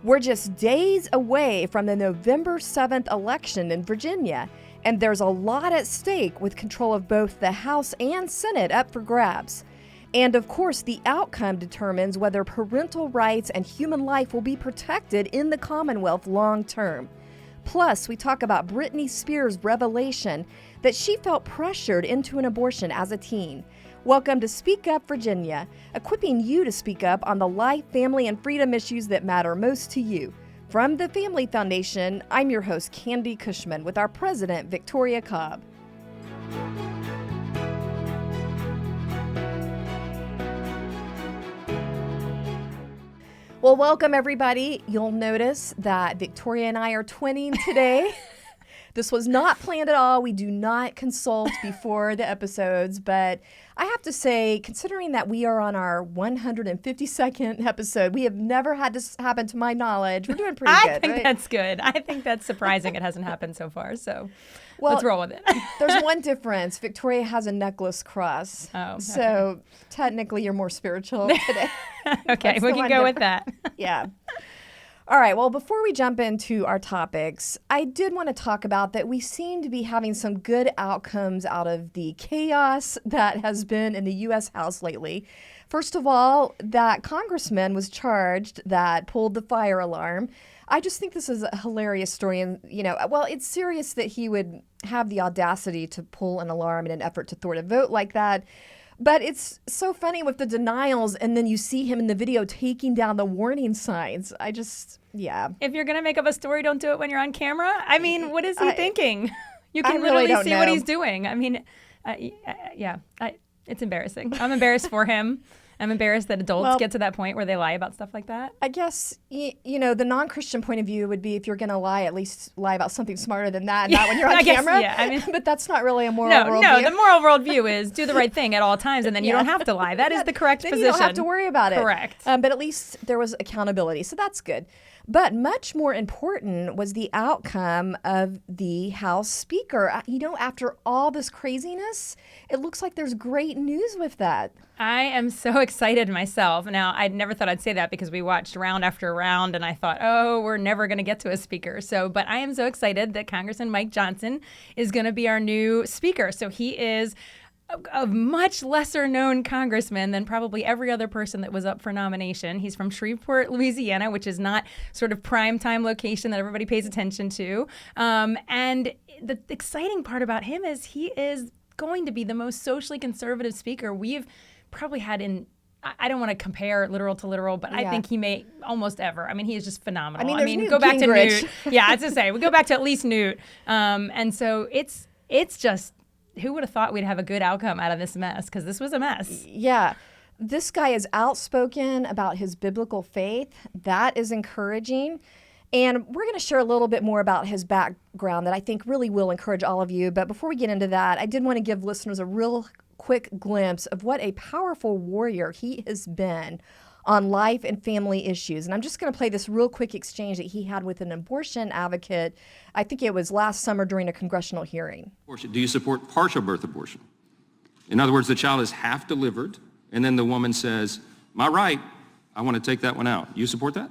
We're just days away from the November 7th election in Virginia, and there's a lot at stake with control of both the House and Senate up for grabs. And of course, the outcome determines whether parental rights and human life will be protected in the Commonwealth long term. Plus, we talk about Britney Spears' revelation that she felt pressured into an abortion as a teen. Welcome to Speak Up Virginia, equipping you to speak up on the life, family, and freedom issues that matter most to you. From the Family Foundation, I'm your host, Candi Cushman, with our president, Victoria Cobb. Well, welcome everybody. You'll notice that Victoria and I are twinning today. This was not planned at all. We do not consult before the episodes, but I have to say, considering that we are on our 152nd episode, we have never had this happen to my knowledge. We're doing pretty good, I think right? that's good. I think that's surprising it hasn't happened so far, so let's roll with it. There's one difference. Victoria has a necklace cross. Oh, okay. So technically you're more spiritual today. Okay, we can go with that. Yeah. All right, well, before we jump into our topics, I did want to talk about that we seem to be having some good outcomes out of the chaos that has been in the U.S. House lately. First of all, that congressman was charged that pulled the fire alarm. I just think this is a hilarious story. And, well, it's serious that he would have the audacity to pull an alarm in an effort to thwart a vote like that. But it's so funny with the denials, and then you see him in the video taking down the warning signs. If you're going to make up a story, don't do it when you're on camera. I mean, what is he thinking? You can really literally see know what he's doing. I mean, it's embarrassing. I'm embarrassed for him. I'm embarrassed that adults get to that point where they lie about stuff like that. I guess, the non-Christian point of view would be if you're going to lie, at least lie about something smarter than that, not when you're on camera. But that's not really a moral worldview. No, the moral worldview is do the right thing at all times, and then you don't have to lie. That is the correct position. You don't have to worry about it. Correct. But at least there was accountability, so that's good. But much more important was the outcome of the House Speaker. After all this craziness, it looks like there's great news with that. I am so excited myself. Now, I never thought I'd say that because we watched round after round, and I thought, we're never going to get to a speaker. But I am so excited that Congressman Mike Johnson is going to be our new speaker. So he is a much lesser known congressman than probably every other person that was up for nomination. He's from Shreveport, Louisiana, which is not sort of prime time location that everybody pays attention to. And the exciting part about him is he is going to be the most socially conservative speaker we've probably had in, I don't want to compare literal to literal, but I think he may almost ever. I mean, he is just phenomenal. Go back to Newt. Yeah, I was to say, we go back to at least Newt. And so it's just, who would have thought we'd have a good outcome out of this mess? Because this was a mess. Yeah. This guy is outspoken about his biblical faith. That is encouraging. And we're going to share a little bit more about his background that I think really will encourage all of you. But before we get into that, I did want to give listeners a real quick glimpse of what a powerful warrior he has been on life and family issues. And I'm just going to play this real quick exchange that he had with an abortion advocate. I think it was last summer during a congressional hearing. Do you support partial birth abortion? In other words, the child is half delivered, and then the woman says, my right, I want to take that one out. You support that?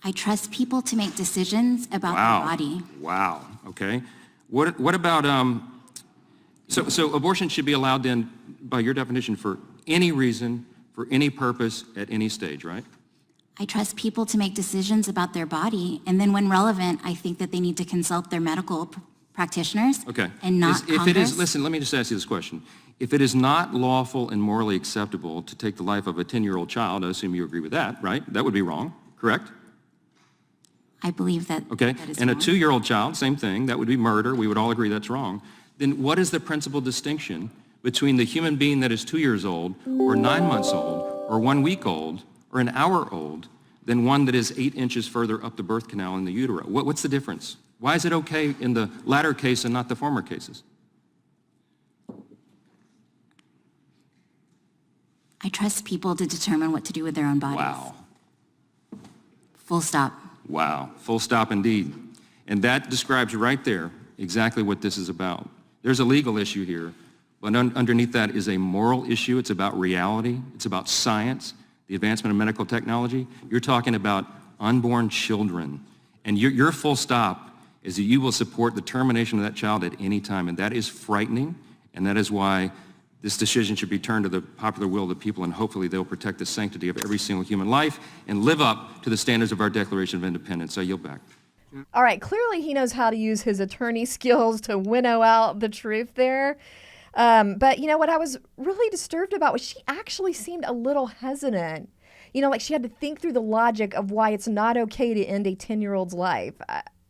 I trust people to make decisions about their body. Wow. Okay. What about, so abortion should be allowed then, by your definition, for any reason, for any purpose, at any stage, right? I trust people to make decisions about their body, and then when relevant, I think that they need to consult their medical practitioners. Okay. And not if Congress. it is, listen, let me just ask you this question. If it is not lawful and morally acceptable to take the life of a 10-year-old child, I assume you agree with that, right? That would be wrong, correct? I believe that Okay. that is And wrong. a 2-year-old child, same thing, that would be murder. We would all agree that's wrong. Then what is the principal distinction between the human being that is 2 years old or 9 months old or 1 week old or an hour old than one that is 8 inches further up the birth canal in the utero? What's the difference? Why is it okay in the latter case and not the former cases? I trust people to determine what to do with their own bodies. Wow. Full stop. Wow. Full stop indeed. And that describes right there exactly what this is about. There's a legal issue here, but underneath that is a moral issue. It's about reality. It's about science, the advancement of medical technology. You're talking about unborn children. And your full stop is that you will support the termination of that child at any time. And that is frightening. And that is why this decision should be turned to the popular will of the people, and hopefully they'll protect the sanctity of every single human life and live up to the standards of our Declaration of Independence. I yield back. All right, clearly he knows how to use his attorney skills to winnow out the truth there. But you know what I was really disturbed about was she actually seemed a little hesitant. You know, like she had to think through the logic of why it's not okay to end a 10-year-old's life.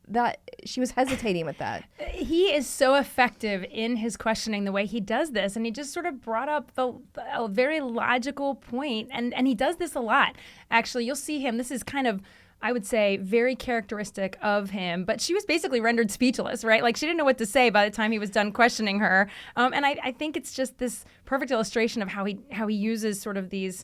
That she was hesitating with that. He is so effective in his questioning the way he does this, and he just sort of brought up a very logical point, and he does this a lot. Actually, you'll see him. This is kind of, I would say, very characteristic of him, but she was basically rendered speechless, right? Like she didn't know what to say by the time he was done questioning her. And I think it's just this perfect illustration of how he uses sort of these.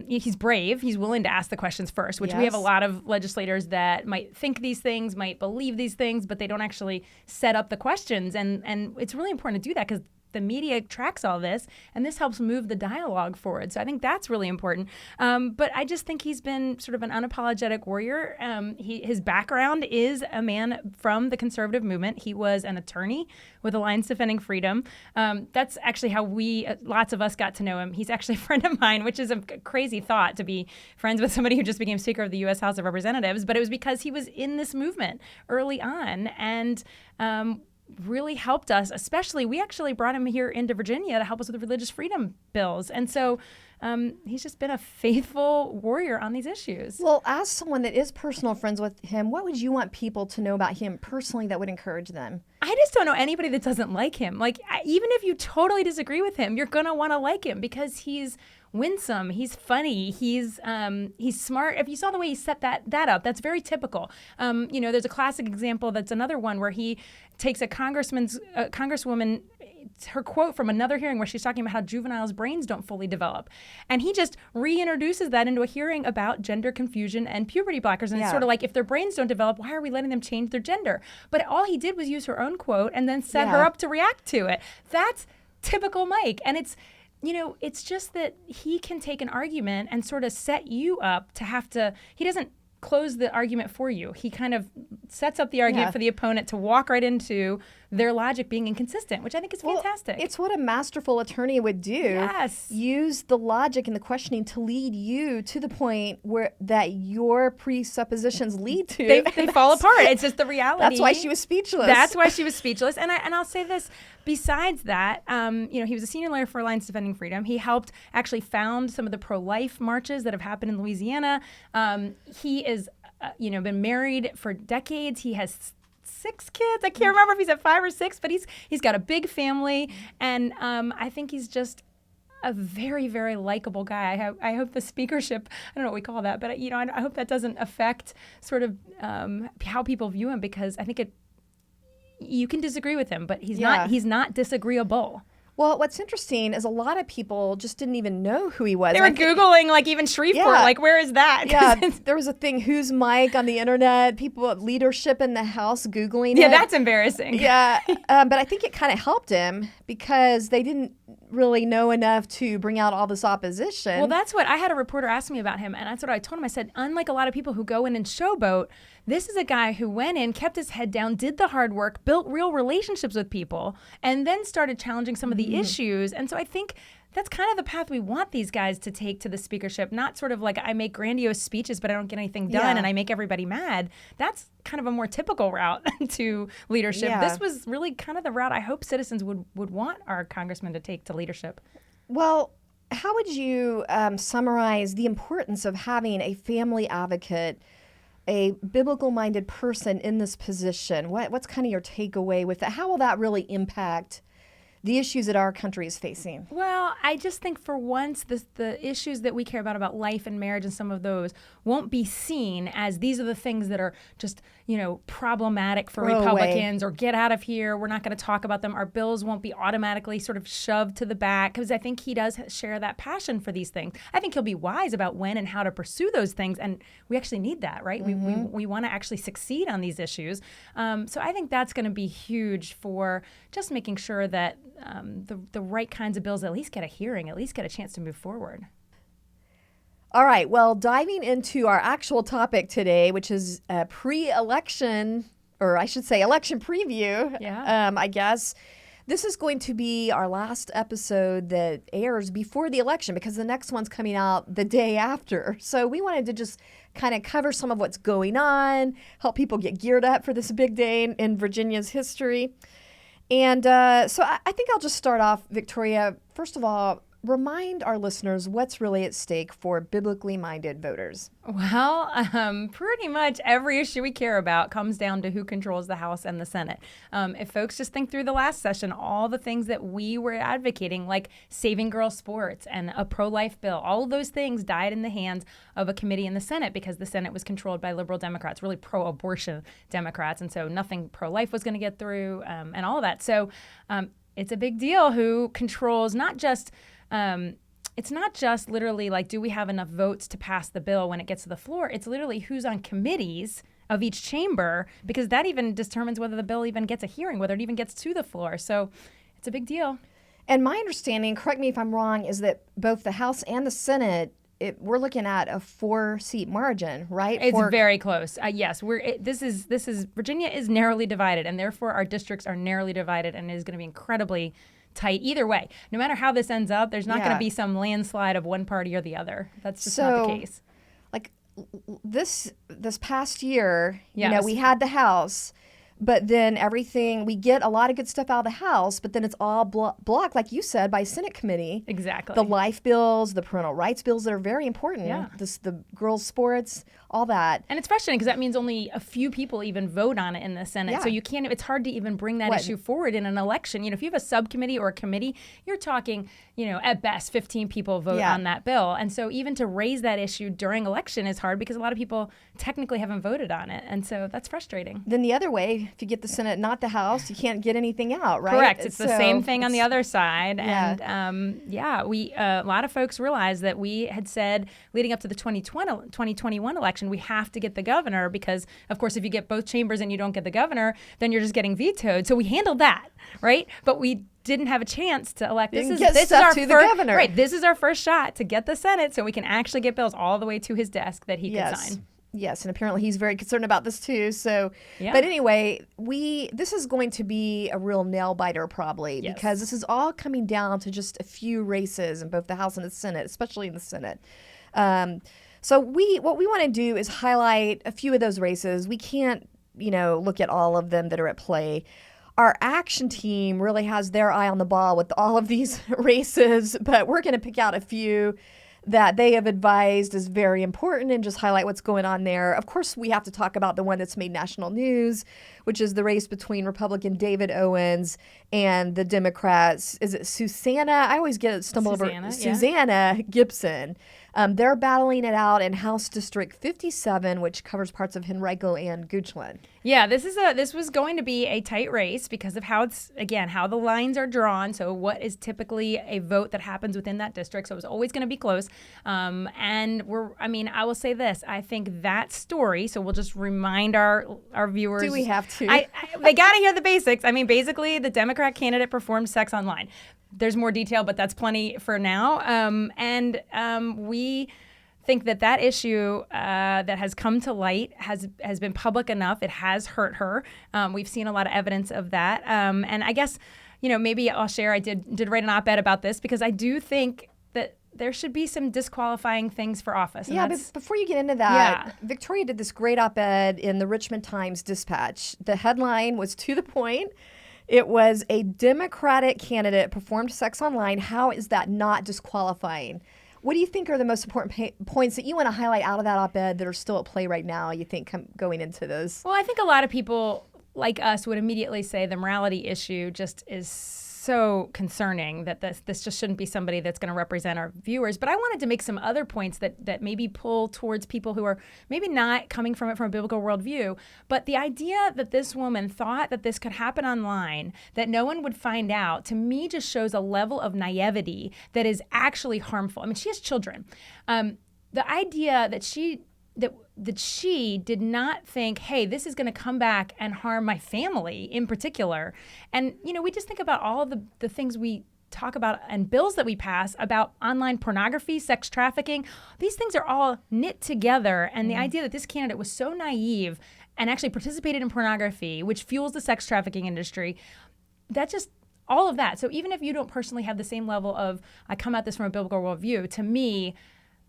He's brave. He's willing to ask the questions first, which we have a lot of legislators that might think these things, might believe these things, but they don't actually set up the questions. And it's really important to do that because the media tracks all this, and this helps move the dialogue forward. So I think that's really important. But I just think he's been sort of an unapologetic warrior. His background is a man from the conservative movement. He was an attorney with Alliance Defending Freedom. That's actually how lots of us got to know him. He's actually a friend of mine, which is a crazy thought to be friends with somebody who just became Speaker of the U.S. House of Representatives. But it was because he was in this movement early on, and really helped us, especially we actually brought him here into Virginia to help us with the religious freedom bills. And so he's just been a faithful warrior on these issues. Well, as someone that is personal friends with him, what would you want people to know about him personally that would encourage them? I just don't know anybody that doesn't like him. Like, even if you totally disagree with him, you're going to want to like him because he's winsome, he's funny, he's smart. If you saw the way he set that up, that's very typical. There's a classic example that's another one where he takes a congresswoman, her quote from another hearing where she's talking about how juveniles' brains don't fully develop. And he just reintroduces that into a hearing about gender confusion and puberty blockers. And it's sort of like, if their brains don't develop, why are we letting them change their gender? But all he did was use her own quote and then set her up to react to it. That's typical Mike. And it's just that he can take an argument and sort of set you up to he doesn't close the argument for you. He kind of sets up the argument for the opponent to walk right into their logic being inconsistent, which I think is fantastic. It's what a masterful attorney would do. Yes. Use the logic and the questioning to lead you to the point that your presuppositions lead to. They fall apart. It's just the reality. That's why she was speechless. And I'll say this. Besides that, he was a senior lawyer for Alliance Defending Freedom. He helped actually found some of the pro-life marches that have happened in Louisiana. He is, been married for decades. He has 6 kids. I can't remember if he's at 5 or 6, but he's got a big family, and I think he's just a very, very likable guy. I hope the speakership, I don't know what we call that, but I hope that doesn't affect sort of how people view him, because I think you can disagree with him, but he's not disagreeable. Well, what's interesting is a lot of people just didn't even know who he was. They were Googling, like, even Shreveport, like, where is that? Yeah, there was a thing, who's Mike, on the internet, people at leadership in the House Googling it. Yeah, that's embarrassing. Yeah, but I think it kind of helped him because they didn't really know enough to bring out all this opposition. Well, that's what I had a reporter ask me about him, and that's what I told him. I said, unlike a lot of people who go in and showboat, this is a guy who went in, kept his head down, did the hard work, built real relationships with people, and then started challenging some of the issues. And so I think that's kind of the path we want these guys to take to the speakership, not sort of like, I make grandiose speeches, but I don't get anything done, and I make everybody mad. That's kind of a more typical route to leadership. Yeah. This was really kind of the route I hope citizens would want our congressman to take to leadership. Well, how would you summarize the importance of having a family advocate, a biblical-minded person in this position? What's kind of your takeaway with that? How will that really impact the issues that our country is facing? Well, I just think for once the issues that we care about life and marriage and some of those, won't be seen as these are the things that are just, problematic for Republicans, or get out of here, we're not going to talk about them. Our bills won't be automatically sort of shoved to the back, because I think he does share that passion for these things. I think he'll be wise about when and how to pursue those things, and we actually need that, right? We want to actually succeed on these issues. So I think that's going to be huge for just making sure that the right kinds of bills at least get a hearing, at least get a chance to move forward. All right. Well, diving into our actual topic today, which is pre-election, or I should say election preview, I guess. This is going to be our last episode that airs before the election because the next one's coming out the day after. So we wanted to just kind of cover some of what's going on, help people get geared up for this big day in Virginia's history. And so I think I'll just start off, Victoria. First of all, remind our listeners what's really at stake for biblically minded voters. Well, pretty much every issue we care about comes down to who controls the House and the Senate. If folks just think through the last session, all the things that we were advocating, like saving girls' sports and a pro-life bill, all of those things died in the hands of a committee in the Senate because the Senate was controlled by liberal Democrats, really pro-abortion Democrats, and so nothing pro-life was going to get through and all of that. So it's a big deal who controls not just it's not just literally like, do we have enough votes to pass the bill when it gets to the floor? It's literally who's on committees of each chamber, because that even determines whether the bill even gets a hearing, whether it even gets to the floor. So it's a big deal. And my understanding, correct me if I'm wrong, is that both the House and the Senate, we're looking at a 4-seat margin, right? It's very close. Yes, this is Virginia is narrowly divided, and therefore our districts are narrowly divided, and it is going to be incredibly tight either way. No matter how this ends up, there's not going to be some landslide of one party or the other. That's just not the case. Like this past year, yes. We had the House, but then we get a lot of good stuff out of the House, but then it's all blocked, like you said, by Senate committee. Exactly. The life bills, the parental rights bills that are very important. Yeah. The girls' sports, all that. And it's frustrating because that means only a few people even vote on it in the Senate. Yeah. So it's hard to even bring that issue forward in an election. If you have a subcommittee or a committee, you're talking, at best 15 people vote on that bill. And so even to raise that issue during election is hard because a lot of people technically haven't voted on it. And so that's frustrating. Then the other way, if you get the Senate, not the House, you can't get anything out, right? Correct. It's the same thing on the other side. Yeah. And a lot of folks realized that we had said leading up to the 2021 election, we have to get the governor because, of course, if you get both chambers and you don't get the governor, then you're just getting vetoed. So we handled that, right? But we didn't have a chance to elect. This is our the governor. Right. This is our first shot to get the Senate so we can actually get bills all the way to his desk that he can sign. Yes, and apparently he's very concerned about this too. So, yeah. But anyway, this is going to be a real nail biter probably because this is all coming down to just a few races in both the House and the Senate, especially in the Senate. So what we want to do is highlight a few of those races. We can't, look at all of them that are at play. Our action team really has their eye on the ball with all of these races, but we're going to pick out a few that they have advised is very important and just highlight what's going on there. Of course, we have to talk about the one that's made national news, which is the race between Republican David Owens and the Democrats. Is it Susanna? I always stumble over Susanna Gibson. They're battling it out in House District 57, which covers parts of Henrico and Goochland. Yeah, this was going to be a tight race because of how the lines are drawn. So what is typically a vote that happens within that district. So it was always going to be close. And I will say this. I think that story, so we'll just remind our viewers. Do we have to? They got to hear the basics. Basically, the Democrat candidate performed sex online. There's more detail, but that's plenty for now. We think that issue that has come to light has been public enough. It has hurt her. We've seen a lot of evidence of that. And I guess, maybe I'll share. I did write an op-ed about this because I do think that there should be some disqualifying things for office. Yeah, but before you get into that, Victoria did this great op-ed in the Richmond Times-Dispatch. The headline was to the point. It was a Democratic candidate performed sex online. How is that not disqualifying? What do you think are the most important points that you want to highlight out of that op-ed that are still at play right now, you think, going into this? Well, I think a lot of people like us would immediately say the morality issue just is so concerning that this just shouldn't be somebody that's going to represent our viewers. But I wanted to make some other points that maybe pull towards people who are maybe not coming from it from a biblical worldview. But the idea that this woman thought that this could happen online, that no one would find out, to me just shows a level of naivety that is actually harmful. She has children. The idea that she did not think, hey, this is going to come back and harm my family in particular. And, we just think about all of the things we talk about and bills that we pass about online pornography, sex trafficking. These things are all knit together. And the idea that this candidate was so naive and actually participated in pornography, which fuels the sex trafficking industry, that just all of that. So even if you don't personally have the same level of, I come at this from a biblical worldview, to me,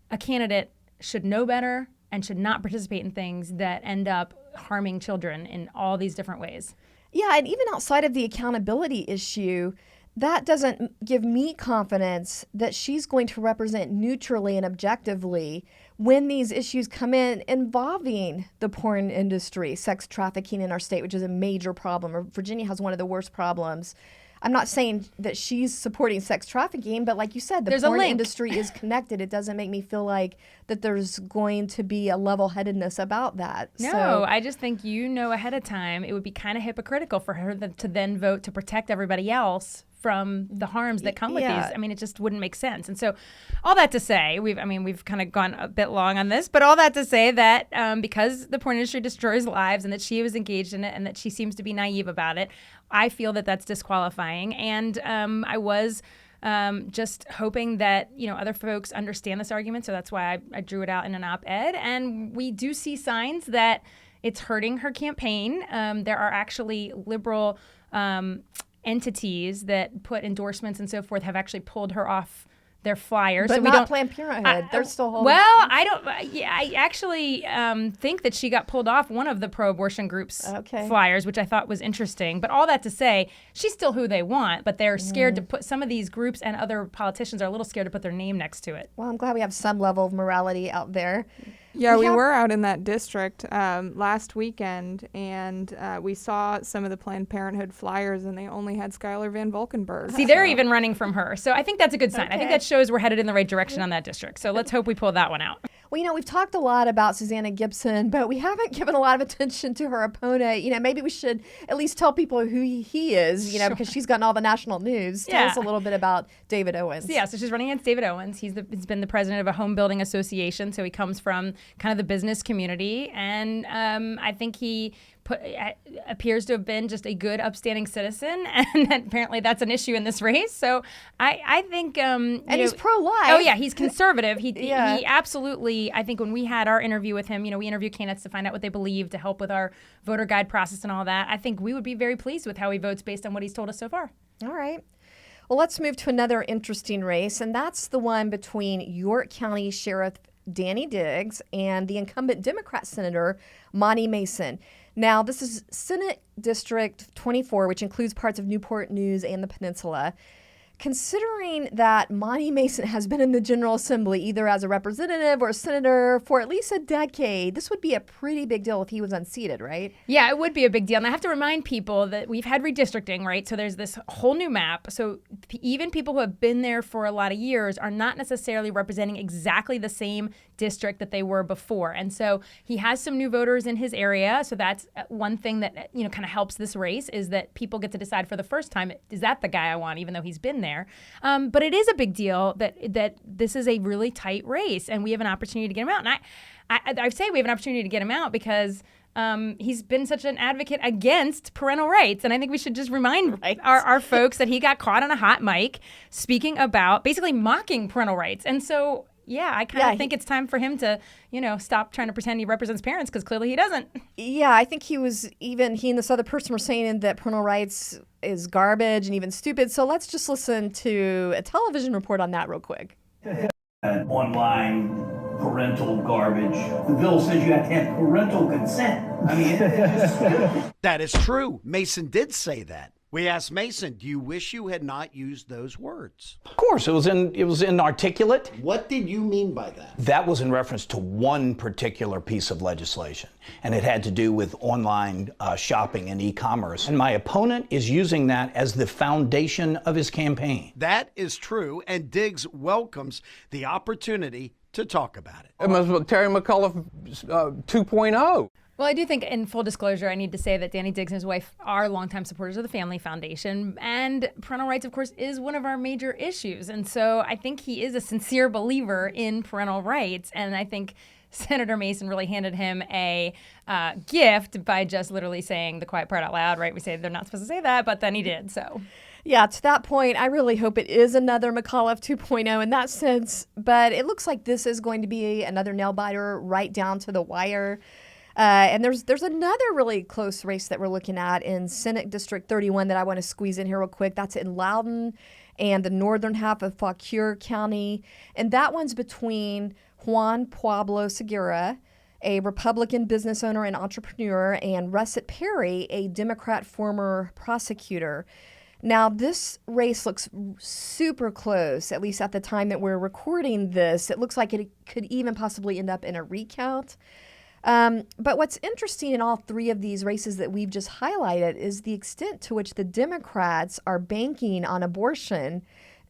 a candidate should know better and should not participate in things that end up harming children in all these different ways. Yeah, and even outside of the accountability issue, that doesn't give me confidence that she's going to represent neutrally and objectively when these issues come in involving the porn industry, sex trafficking in our state, which is a major problem. Virginia has one of the worst problems. I'm not saying that she's supporting sex trafficking, but like you said, the porn industry is connected. It doesn't make me feel like that there's going to be a level-headedness about that. No, I just think ahead of time it would be kind of hypocritical for her to then vote to protect everybody else from the harms that come with these. I mean, it just wouldn't make sense. And so all that to say, we've kind of gone a bit long on this, but all that to say that because the porn industry destroys lives and that she was engaged in it and that she seems to be naive about it, I feel that that's disqualifying. And I was just hoping that, other folks understand this argument. So that's why I drew it out in an op-ed. And we do see signs that it's hurting her campaign. There are actually liberal entities that put endorsements and so forth have actually pulled her off their flyers. But so not we don't, Planned Parenthood. They're still holding. Well, I actually think that she got pulled off one of the pro-abortion groups' flyers, which I thought was interesting. But all that to say, she's still who they want, but they're scared to put, some of these groups and other politicians are a little scared to put their name next to it. Well, I'm glad we have some level of morality out there. Yeah, we were out in that district last weekend, and we saw some of the Planned Parenthood flyers, and they only had Skylar Van Valkenburg. See, they're even running from her. So I think that's a good sign. I think that shows we're headed in the right direction on that district. So let's hope we pull that one out. Well, we've talked a lot about Susanna Gibson, but we haven't given a lot of attention to her opponent. Maybe we should at least tell people who he is, because she's gotten all the national news. Tell us a little bit about David Owens. Yeah, so she's running against David Owens. He's been the president of a home building association, so he comes from kind of the business community, and I think he appears to have been just a good, upstanding citizen, and apparently that's an issue in this race. So I think, and he's pro-life. Oh yeah, he's conservative. He absolutely. I think when we had our interview with him, we interview candidates to find out what they believe, to help with our voter guide process and all that. I think we would be very pleased with how he votes based on what he's told us so far. All right. Well, let's move to another interesting race, and that's the one between York County Sheriff Danny Diggs and the incumbent Democrat Senator Monty Mason. Now, this is Senate District 24, which includes parts of Newport News and the Peninsula. Considering that Monty Mason has been in the General Assembly either as a representative or a senator for at least a decade, this would be a pretty big deal if he was unseated, right? Yeah, it would be a big deal. And I have to remind people that we've had redistricting, right? So there's this whole new map. So even people who have been there for a lot of years are not necessarily representing exactly the same district that they were before. And so he has some new voters in his area. So that's one thing that, kind of helps this race, is that people get to decide for the first time, is that the guy I want, even though he's been there. But it is a big deal that this is a really tight race, and we have an opportunity to get him out. And I say we have an opportunity to get him out because he's been such an advocate against parental rights. And I think we should just remind our folks that he got caught on a hot mic speaking about, basically mocking parental rights. And so, yeah, I kind of think it's time for him to, stop trying to pretend he represents parents, because clearly he doesn't. Yeah, I think he and this other person were saying that parental rights is garbage and even stupid. So let's just listen to a television report on that real quick. Online parental garbage. The bill says you have to have parental consent. That is true. Mason did say that. We asked Mason, do you wish you had not used those words? Of course, it was inarticulate. What did you mean by that? That was in reference to one particular piece of legislation, and it had to do with online shopping and e-commerce. And my opponent is using that as the foundation of his campaign. That is true, and Diggs welcomes the opportunity to talk about it. It was Terry McAuliffe 2.0. Well, I do think, in full disclosure, I need to say that Danny Diggs and his wife are longtime supporters of the Family Foundation, and parental rights, of course, is one of our major issues. And so I think he is a sincere believer in parental rights, and I think Senator Mason really handed him a gift by just literally saying the quiet part out loud, right? We say they're not supposed to say that, but then he did, so... Yeah, to that point, I really hope it is another McAuliffe 2.0 in that sense. But it looks like this is going to be another nail-biter right down to the wire. And there's another really close race that we're looking at in Senate District 31 that I want to squeeze in here real quick. That's in Loudoun and the northern half of Fauquier County. And that one's between Juan Pablo Sigera, a Republican business owner and entrepreneur, and Russet Perry, a Democrat former prosecutor. Now, this race looks super close, at least at the time that we're recording this. It looks like it could even possibly end up in a recount. But what's interesting in all three of these races that we've just highlighted is the extent to which the Democrats are banking on abortion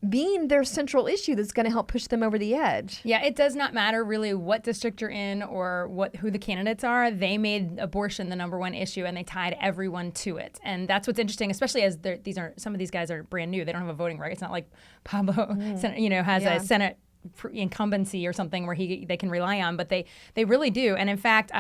being their central issue that's going to help push them over the edge. Yeah, it does not matter really what district you're in or who the candidates are. They made abortion the number one issue, and they tied everyone to it. And that's what's interesting, especially as some of these guys are brand new. They don't have a voting right. It's not like Pablo, has a Senate incumbency or something where they can rely on, but they really do. And in fact,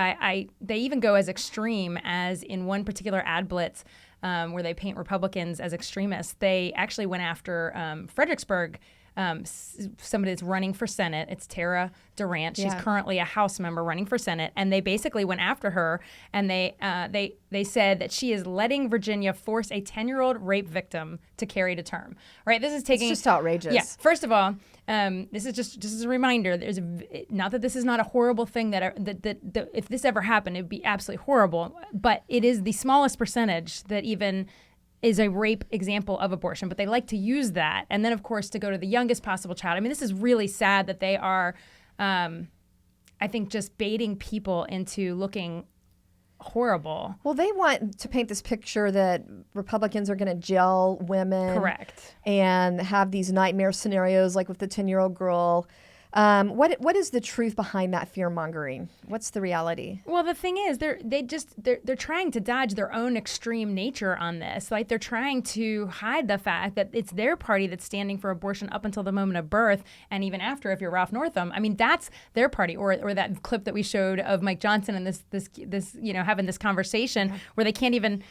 they even go as extreme as in one particular ad blitz where they paint Republicans as extremists. They actually went after Fredericksburg. Somebody that's running for Senate. It's Tara Durant. She's currently a House member running for Senate, and they basically went after her, and they said that she is letting Virginia force a 10-year-old rape victim to carry to term. Right? This is taking. It's just outrageous. Yeah. First of all, this is just as a reminder. Not that this is not a horrible thing that if this ever happened, it'd be absolutely horrible. But it is the smallest percentage that even is a rape example of abortion, but they like to use that. And then, of course, to go to the youngest possible child. I mean, this is really sad that they are, I think, just baiting people into looking horrible. Well, they want to paint this picture that Republicans are going to jail women. Correct. And have these nightmare scenarios like with the 10-year-old girl. What is the truth behind that fear mongering? What's the reality? Well, the thing is, they're trying to dodge their own extreme nature on this. Like, they're trying to hide the fact that it's their party that's standing for abortion up until the moment of birth, and even after. If you're Ralph Northam, I mean, that's their party. Or that clip that we showed of Mike Johnson and this having this conversation where they can't even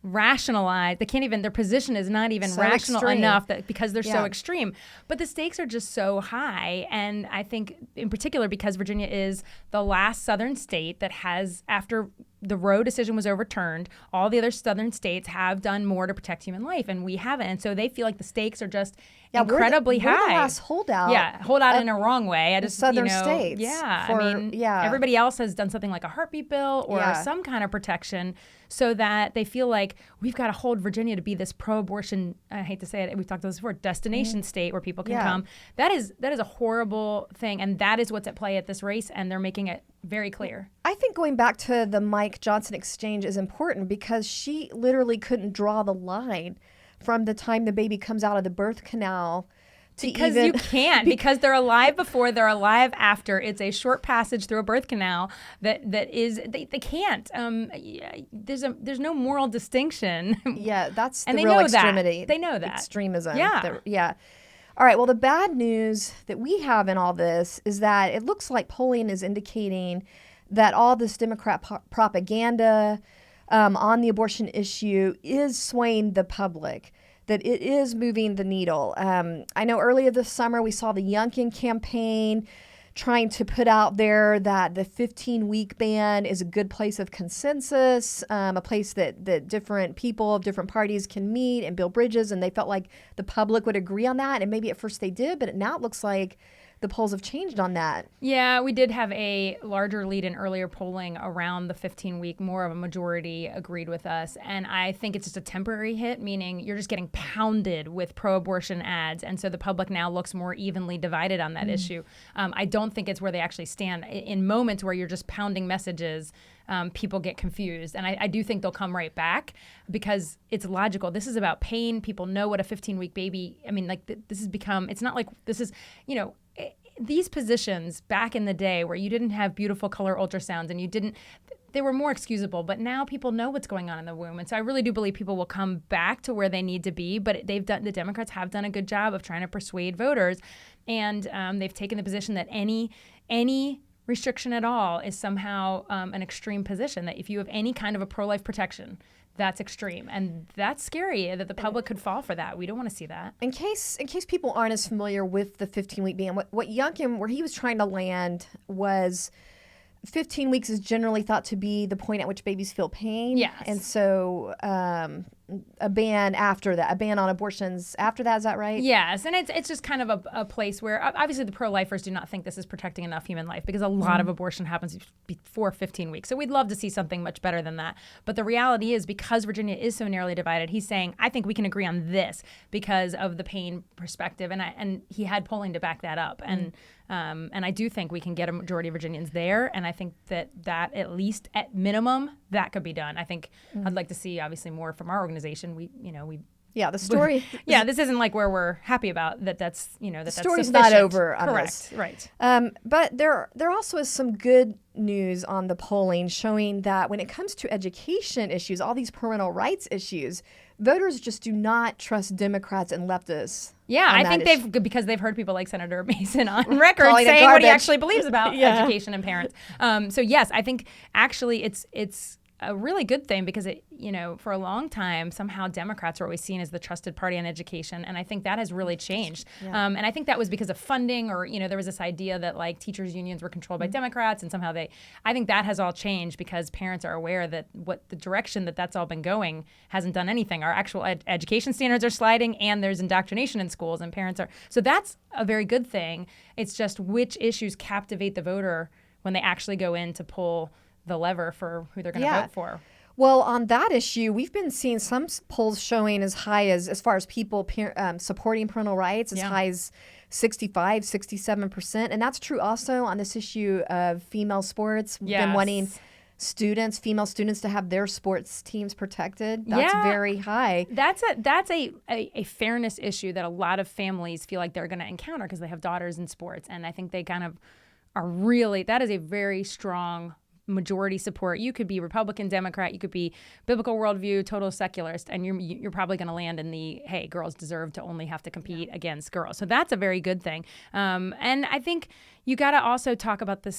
rationalize. Their position is not even so rational extreme. Enough because they're so extreme. But the stakes are just so high. And I think in particular because Virginia is the last southern state that has, after the Roe decision was overturned, all the other southern states have done more to protect human life, and we haven't. And so they feel like the stakes are just incredibly high. We're the last holdout. Yeah, holdout in a wrong way. Southern states. Yeah, everybody else has done something like a heartbeat bill or some kind of protection, so that they feel like we've got to hold Virginia to be this pro-abortion, I hate to say it, we've talked about this before, destination state where people can come. That is a horrible thing, and that is what's at play at this race, and they're making it very clear. I think going back to the Mike Johnson exchange is important because she literally couldn't draw the line from the time the baby comes out of the birth canal. Because you can't, because they're alive before, they're alive after. It's a short passage through a birth canal that is they can't. There's no moral distinction. Yeah, that's and the they real know extremity. That. They know that. Extremism. Yeah. All right, well, the bad news that we have in all this is that it looks like polling is indicating that all this Democrat propaganda on the abortion issue is swaying the public, that it is moving the needle. I know earlier this summer we saw the Youngkin campaign trying to put out there that the 15-week ban is a good place of consensus, a place that different people of different parties can meet and build bridges, and they felt like the public would agree on that. And maybe at first they did, but now it looks like the polls have changed on that. Yeah, we did have a larger lead in earlier polling around the 15-week. More of a majority agreed with us. And I think it's just a temporary hit, meaning you're just getting pounded with pro-abortion ads. And so the public now looks more evenly divided on that issue. I don't think it's where they actually stand. In moments where you're just pounding messages, people get confused. And I do think they'll come right back because it's logical. This is about pain. People know what a 15-week baby, I mean, like this has become, it's not like this is, these positions back in the day where you didn't have beautiful color ultrasounds and they were more excusable, but now people know what's going on in the womb. And so I really do believe people will come back to where they need to be, but the Democrats have done a good job of trying to persuade voters. And they've taken the position that any restriction at all is somehow an extreme position, that if you have any kind of a pro-life protection, that's extreme. And that's scary that the public could fall for that. We don't want to see that. In case people aren't as familiar with the 15-week ban, what Youngkin, where he was trying to land was 15 weeks is generally thought to be the point at which babies feel pain. Yes. And so a ban after that, a ban on abortions after that, is that right? Yes, and it's just kind of a place where obviously the pro-lifers do not think this is protecting enough human life, because a lot of abortion happens before 15 weeks. So we'd love to see something much better than that. But the reality is, because Virginia is so narrowly divided, he's saying, I think we can agree on this because of the pain perspective. And he had polling to back that up. And I do think we can get a majority of Virginians there. And I think that at least at minimum, that could be done. I think I'd like to see obviously more from our organization. Yeah, the story. Yeah, this isn't like where we're happy about that. That's that's story's sufficient. not over on Correct. this. Right. But there also is some good news on the polling showing that when it comes to education issues, all these parental rights issues, voters just do not trust Democrats and leftists. Yeah, I think because they've heard people like Senator Mason on record saying what he actually believes about education and parents. So yes, I think actually it's a really good thing, because it, for a long time, somehow Democrats are always seen as the trusted party on education. And I think that has really changed. Yeah. And I think that was because of funding, or, there was this idea that like teachers unions were controlled by Democrats, and somehow I think that has all changed because parents are aware that the direction that's all been going hasn't done anything. Our actual education standards are sliding, and there's indoctrination in schools, and parents are. So that's a very good thing. It's just which issues captivate the voter when they actually go in to pull the lever for who they're going to vote for. Well, on that issue, we've been seeing some polls showing as high as far as people supporting parental rights, as high as 65, 67%. And that's true also on this issue of female sports. We've been wanting female students to have their sports teams protected. That's very high. That's a fairness issue that a lot of families feel like they're going to encounter because they have daughters in sports. And I think they kind of are really, that is a very strong majority support. You could be Republican, Democrat, you could be biblical worldview, total secularist, and you're probably going to land in the, hey, girls deserve to only have to compete against girls. So that's a very good thing. And I think you got to also talk about the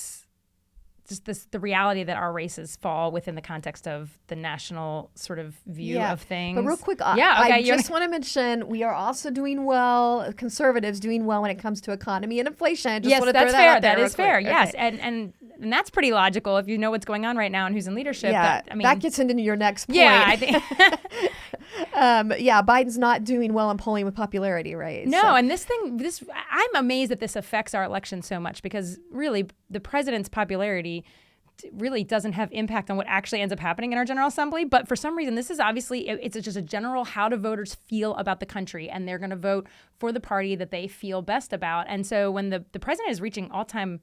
reality that our races fall within the context of the national sort of view of things. But real quick, I just want to mention we are also doing well, conservatives doing well when it comes to economy and inflation. Yes, that's fair. That is fair. Okay. Yes, and that's pretty logical if you know what's going on right now and who's in leadership. Yeah, that gets into your next point. Yeah, I think. Biden's not doing well in polling with popularity, right? No, and I'm amazed that this affects our election so much, because really the president's popularity really doesn't have impact on what actually ends up happening in our General Assembly. But for some reason, this is obviously, it's just a general, how do voters feel about the country? And they're going to vote for the party that they feel best about. And so when the president is reaching all-time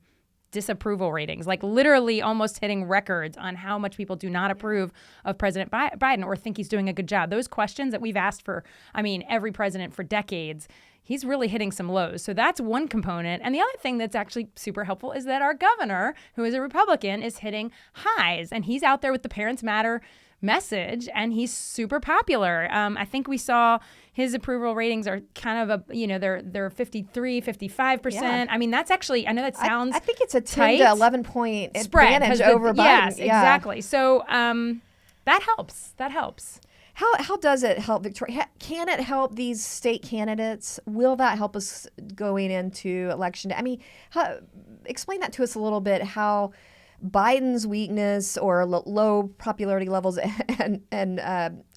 disapproval ratings, like literally almost hitting records on how much people do not approve of President Biden or think he's doing a good job. Those questions that we've asked for, every president for decades, he's really hitting some lows. So that's one component. And the other thing that's actually super helpful is that our governor, who is a Republican, is hitting highs. And he's out there with the Parents Matter message, and he's super popular. I think we saw his approval ratings are kind of they're 53, 55%. Yeah. That's actually, I know that sounds I think it's a 10 tight to 11 point spread advantage over Biden. Yes, exactly. So that helps. That helps. How does it help, Victoria? Can it help these state candidates? Will that help us going into election day? Explain that to us a little bit, how Biden's weakness or low popularity levels and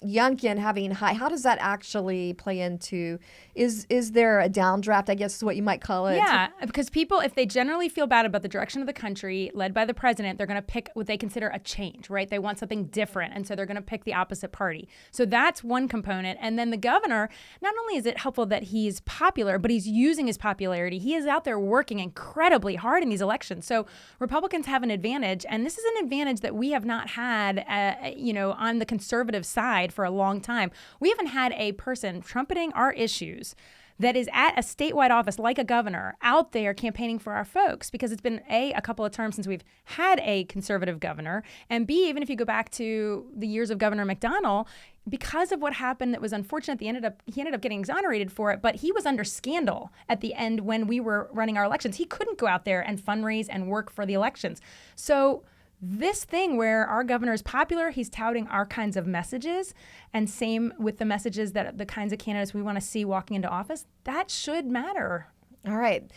Youngkin having high, how does that actually play into, is there a downdraft, I guess is what you might call it? Yeah, because people, if they generally feel bad about the direction of the country led by the president, they're going to pick what they consider a change, right? They want something different, and so they're going to pick the opposite party. So that's one component. And then the governor, not only is it helpful that he's popular, but he's using his popularity. He is out there working incredibly hard in these elections. So Republicans have an advantage, and this is an advantage that we have not had, on the conservative side for a long time. We haven't had a person trumpeting our issues that is at a statewide office like a governor out there campaigning for our folks, because it's been a couple of terms since we've had a conservative governor, and B, even if you go back to the years of Governor McDonnell, because of what happened that was unfortunate, he ended up getting exonerated for it, but he was under scandal at the end when we were running our elections. He couldn't go out there and fundraise and work for the elections. So this thing where our governor is popular, he's touting our kinds of messages, and same with the messages that the kinds of candidates we want to see walking into office, that should matter. All right.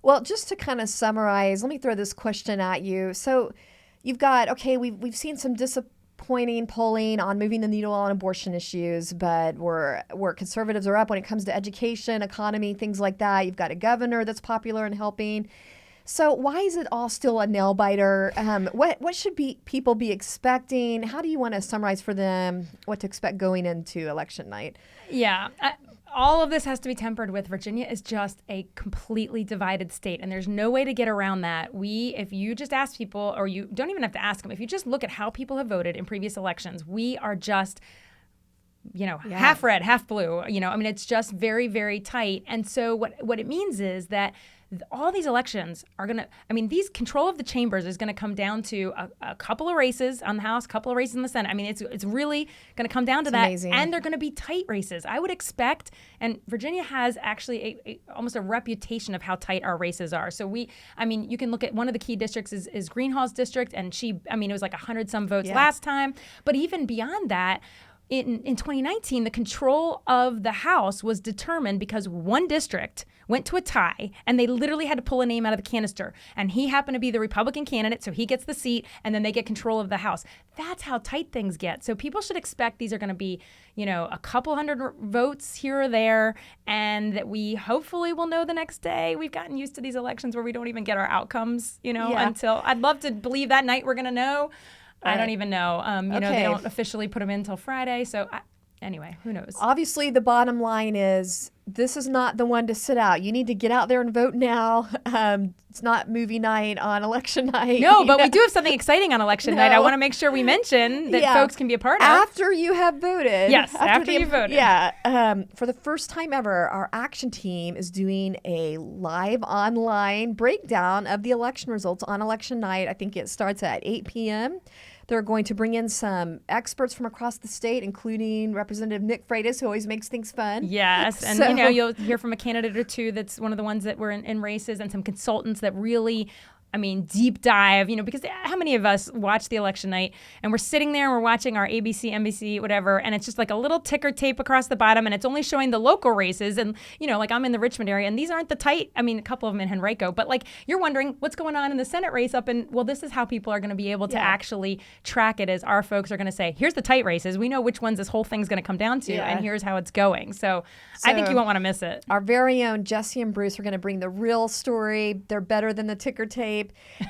Well, just to kind of summarize, let me throw this question at you. So you've got, okay, we've seen some disappointing polling on moving the needle on abortion issues, but where conservatives are up when it comes to education, economy, things like that. You've got a governor that's popular and helping. So why is it all still a nail biter? What should people be expecting? How do you want to summarize for them what to expect going into election night? Yeah. All of this has to be tempered with Virginia is just a completely divided state, and there's no way to get around that. If you just ask people, or you don't even have to ask them, if you just look at how people have voted in previous elections, we are just half red, half blue. It's just very, very tight. And so what it means is that all these elections are these control of the chambers is going to come down to a couple of races on the House, a couple of races in the Senate. It's really going to come down to that. Amazing. And they're going to be tight races. I would expect, and Virginia has actually almost a reputation of how tight our races are. So you can look at one of the key districts is Greenhall's district, and it was like 100 some votes last time. But even beyond that, in 2019, the control of the House was determined because one district went to a tie, and they literally had to pull a name out of the canister. And he happened to be the Republican candidate, so he gets the seat, and then they get control of the House. That's how tight things get. So people should expect these are going to be, a couple hundred votes here or there, and that we hopefully will know the next day. We've gotten used to these elections where we don't even get our outcomes, until I'd love to believe that night we're going to know. I don't even know. They don't officially put them in until Friday. So anyway, who knows? Obviously, the bottom line is this is not the one to sit out. You need to get out there and vote now. It's not movie night on election night. No, but we do have something exciting on election night. I want to make sure we mention that folks can be a part of. After you have voted. Yes, after you voted. Yeah. For the first time ever, our action team is doing a live online breakdown of the election results on election night. I think it starts at 8 p.m. They're going to bring in some experts from across the state, including Representative Nick Freitas, who always makes things fun. Yes, and you'll hear from a candidate or two that's one of the ones that were in races, and some consultants that really deep dive, because how many of us watch the election night and we're sitting there and we're watching our ABC, NBC, whatever, and it's just like a little ticker tape across the bottom, and it's only showing the local races. And, like I'm in the Richmond area, and these aren't the tight, a couple of them in Henrico, but you're wondering what's going on in the Senate race this is how people are going to be able to actually track it, as our folks are going to say, here's the tight races. We know which ones this whole thing's going to come down to, and here's how it's going. So I think you won't want to miss it. Our very own Jesse and Bruce are going to bring the real story. They're better than the ticker tape.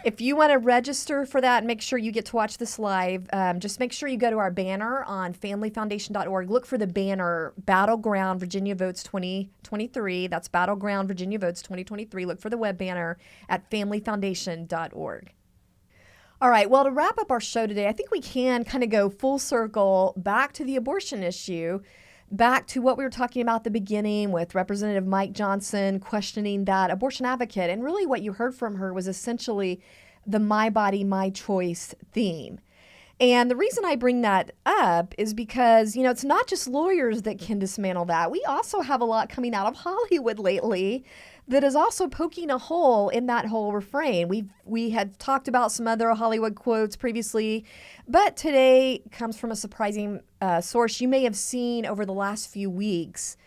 If you want to register for that and make sure you get to watch this live, just make sure you go to our banner on familyfoundation.org. Look for the banner, Battleground Virginia Votes 2023. That's Battleground Virginia Votes 2023. Look for the web banner at familyfoundation.org. All right, well, to wrap up our show today, I think we can kind of go full circle back to the abortion issue, back to what we were talking about at the beginning with Representative Mike Johnson questioning that abortion advocate. And really what you heard from her was essentially the my body, my choice theme. And the reason I bring that up is because, it's not just lawyers that can dismantle that. We also have a lot coming out of Hollywood lately that is also poking a hole in that whole refrain. We had talked about some other Hollywood quotes previously, but today comes from a surprising source. You may have seen over the last few weeks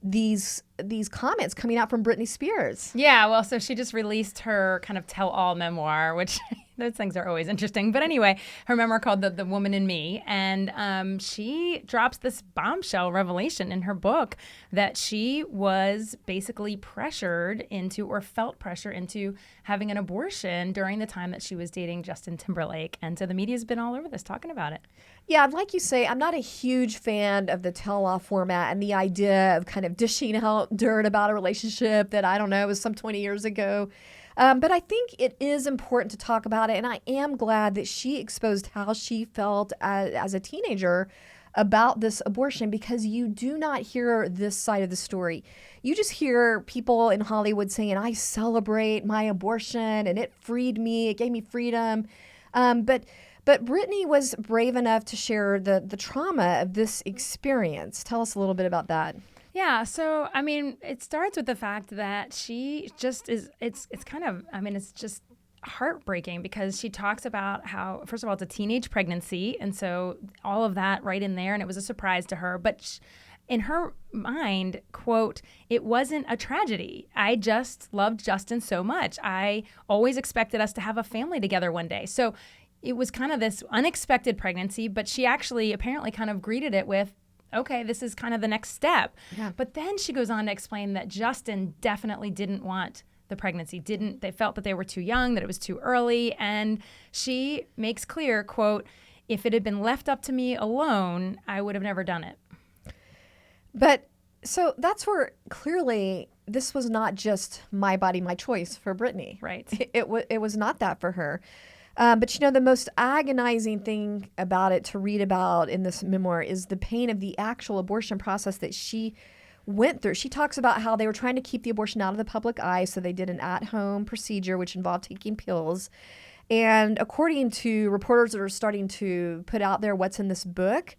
these comments coming out from Britney Spears. Yeah, well, so she just released her kind of tell-all memoir, which those things are always interesting. But anyway, her memoir called The Woman in Me. And she drops this bombshell revelation in her book that she was basically pressured into, or felt pressure into, having an abortion during the time that she was dating Justin Timberlake. And so the media's been all over this, talking about it. Yeah, like you say, I'm not a huge fan of the tell-all format and the idea of kind of dishing out dirt about a relationship that, I don't know, was some 20 years ago. But I think it is important to talk about it, and I am glad that she exposed how she felt as a teenager about this abortion because you do not hear this side of the story. You just hear people in Hollywood saying, I celebrate my abortion and it freed me, it gave me freedom. But Britney was brave enough to share the trauma of this experience. Tell us a little bit about that. Yeah, so I mean, it starts with the fact that she just is. It's kind of. I mean, it's just heartbreaking because she talks about how, first of all, it's a teenage pregnancy, and so all of that right in there, and it was a surprise to her. But in her mind, quote, "It wasn't a tragedy. I just loved Justin so much. I always expected us to have a family together one day." So it was kind of this unexpected pregnancy, but she actually apparently kind of greeted it with, okay, this is kind of the next step. Yeah. But then she goes on to explain that Justin definitely didn't want the pregnancy. They felt that they were too young, that it was too early. And she makes clear, quote, "If it had been left up to me alone, I would have never done it." But so that's where clearly this was not just my body, my choice for Britney. Right. It was not that for her. But the most agonizing thing about it to read about in this memoir is the pain of the actual abortion process that she went through. She talks about how they were trying to keep the abortion out of the public eye, so they did an at-home procedure which involved taking pills. And according to reporters that are starting to put out there what's in this book,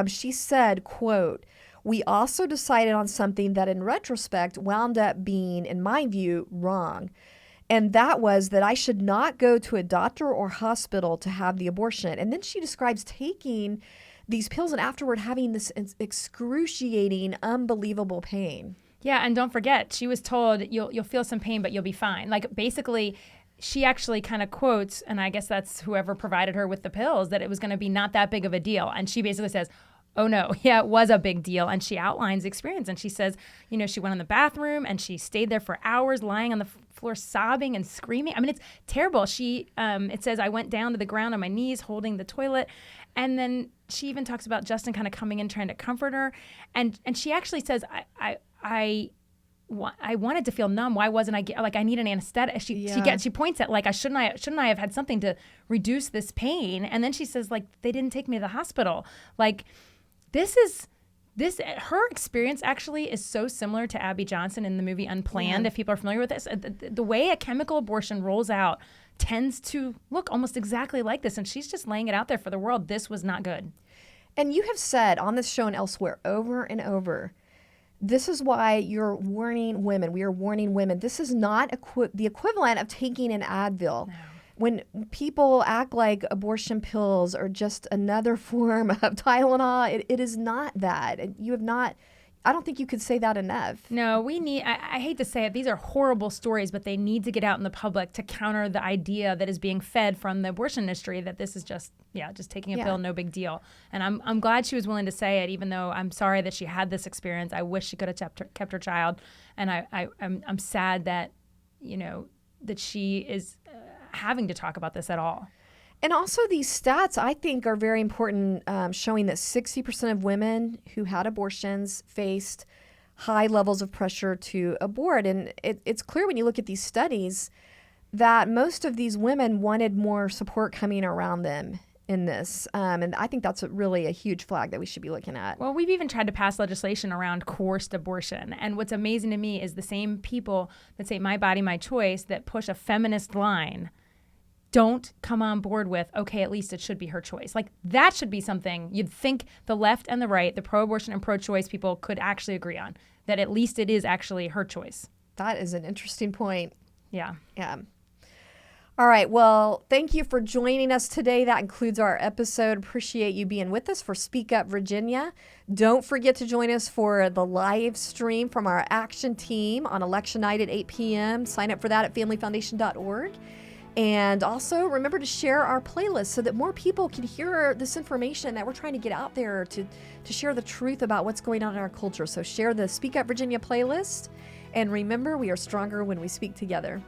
she said, quote, "We also decided on something that in retrospect wound up being, in my view, wrong. And that was that I should not go to a doctor or hospital to have the abortion." And then she describes taking these pills and afterward having this excruciating, unbelievable pain. Yeah, and don't forget, she was told you'll feel some pain, but you'll be fine. Like basically, she actually kind of quotes, and I guess that's whoever provided her with the pills, that it was going to be not that big of a deal. And she basically says, oh no, yeah, it was a big deal. And she outlines the experience. And she says, she went in the bathroom and she stayed there for hours lying on the floor sobbing and screaming. I mean, it's terrible. She, it says, I went down to the ground on my knees holding the toilet. And then she even talks about Justin kind of coming in trying to comfort her. And she actually says, I wanted to feel numb. Why wasn't I I need an anesthetic? She points at shouldn't I have had something to reduce this pain? And then she says they didn't take me to the hospital. Her experience actually is so similar to Abby Johnson in the movie Unplanned. Yeah. If people are familiar with this, the way a chemical abortion rolls out tends to look almost exactly like this. And she's just laying it out there for the world. This was not good. And you have said on this show and elsewhere over and over, this is why you're warning women. We are warning women. This is not the equivalent of taking an Advil. No. When people act like abortion pills are just another form of Tylenol, it is not that. You have not, I don't think you could say that enough. No, I hate to say it, these are horrible stories, but they need to get out in the public to counter the idea that is being fed from the abortion industry that this is just taking a pill, no big deal. And I'm glad she was willing to say it, even though I'm sorry that she had this experience. I wish she could have kept her child. And I'm sad that, that she is having to talk about this at all. And also these stats, I think, are very important, showing that 60% of women who had abortions faced high levels of pressure to abort. And it's clear when you look at these studies that most of these women wanted more support coming around them in this. And I think that's really a huge flag that we should be looking at. Well, we've even tried to pass legislation around coerced abortion. And what's amazing to me is the same people that say my body, my choice, that push a feminist line don't come on board with, okay, at least it should be her choice. That should be something you'd think the left and the right, the pro-abortion and pro-choice people could actually agree on, that at least it is actually her choice. That is an interesting point. Yeah. Yeah. All right. Well, thank you for joining us today. That includes our episode. Appreciate you being with us for Speak Up Virginia. Don't forget to join us for the live stream from our action team on election night at 8 p.m. Sign up for that at familyfoundation.org. And also remember to share our playlist so that more people can hear this information that we're trying to get out there to share the truth about what's going on in our culture. So share the Speak Up Virginia playlist. And remember, we are stronger when we speak together.